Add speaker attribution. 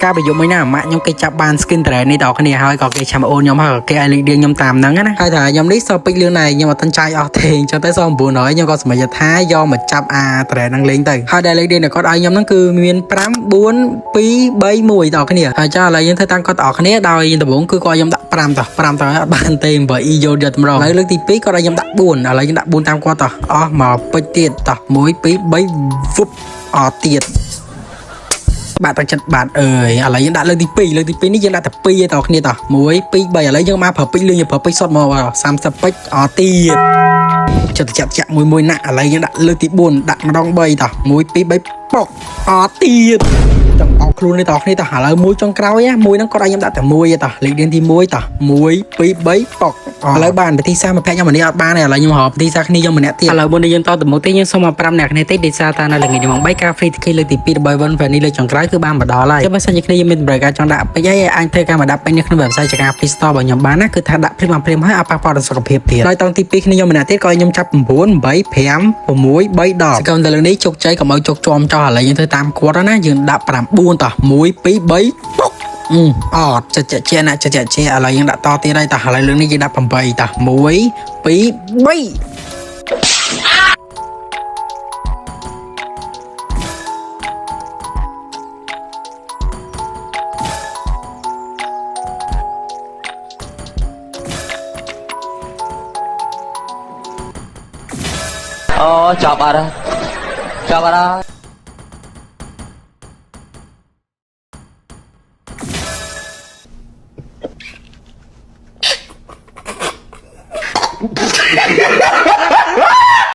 Speaker 1: ការប្រយុទ្ធមួយណាម៉ាក់ខ្ញុំគេចាប់បាន skin trend នេះដល់គ្នាហើយក៏គេឆាំអូនខ្ញុំហើយគេឲ្យលេខរៀងខ្ញុំតាមហ្នឹងណាហើយថាខ្ញុំនេះសល់ពេជ្រលឿនដែរខ្ញុំអត់ទាន់ចាយអស់ទេអញ្ចឹងទៅសល់900ខ្ញុំក៏សម្រេចថាយកមកចាប់អា trend ហ្នឹងលេងទៅហើយដែលលេខរៀងដែលគាត់ឲ្យខ្ញុំហ្នឹងគឺមាន5 4 2 3 1ដល់គ្នាហើយចាឥឡូវយើងធ្វើតាមគាត់អស់គ្នាដោយដំបូងគឺគាត់ឲ្យខ្ញុំដាក់5តោះ5តោះអត់បានទេបើអ៊ីយកយតម្ដងហើយលើកទី2គាត់ឲ្យខ្ញុំដាក់4ឥឡូវខ្ញុំដាក់4តាមគាត់តោះអស់មកពេជ្រទៀតតោះ1 2 3 វុបអត់ទៀតបាទតែចិត្តបាទអើយឥឡូវយើងដាក់លើកទី2នេះយើងដាក់តែ2ឯតគ្នាតោះ1 2 3ឥឡូវយើងមកប្រើពេជ្រលឿនយើងប្រើពេជ្រសុតមក30ពេជ្រអត់ទៀតចិត្តចាក់មួយណាឥឡូវយើងដាក់លើកទី4ដាក់ម្ដង3តោះ1 2 3ប៉ុកអត់ទៀតចង់បោកខ្លួននេះតគ្នាតោះឥឡូវមួយចុងក្រោយមួយហ្នឹងគាត់ឲ្យខ្ញុំដាក់តែ1ឯតោះលេខរៀងទី1តោះ1 2 3ប៉ុកឥឡូវបានប្រតិសាមកភ័ក្រខ្ញុំម្នាក់អត់បានទេឥឡូវខ្ញុំរកប្រតិសាគ្នាខ្ញុំម្នាក់ទៀតឥឡូវមុននេះយើងតទៅមុខទេយើងសុំមក5អ្នកគ្នាទេដោយសារតែនៅល្ងាចនេះម៉ោង3ការ free ticket លើកទី2របស់ One Fanny លើកចុងក្រោយគឺបានមកដល់ហើយចាំបើសិនជាគ្នាយើងមានតម្រូវការចង់ដាក់ពេជ្រហើយអាចធ្វើការមកដាក់ពេជ្រនៅក្នុង website ចការ Play Store របស់ខ្ញុំបានណាគឺថាដាក់ព្រាមហើយអត់ប៉ះពាល់ដល់សុខភាពទៀតហើយតង់ទី2គ្នាខ្ញុំម្នាក់ទៀតក៏ខ្ញុំចាប់9 8 5 6 3 10សកម្មតែលើកនេះជោគជ័យកុំឲ្យជោគជាំចោលឥឡូវយើងធ្វើតាមគាត់ណាយើងដាក់9តោះ1 2 3ពុកអត់ចិត្តជាណាចិត្តជាឥឡូវយើងដាក់តទៀតហើយតោះឥឡូវលើកនេះយើងដាក់8តោះ1 2 3
Speaker 2: អូចាប់អត់ចាប់អត់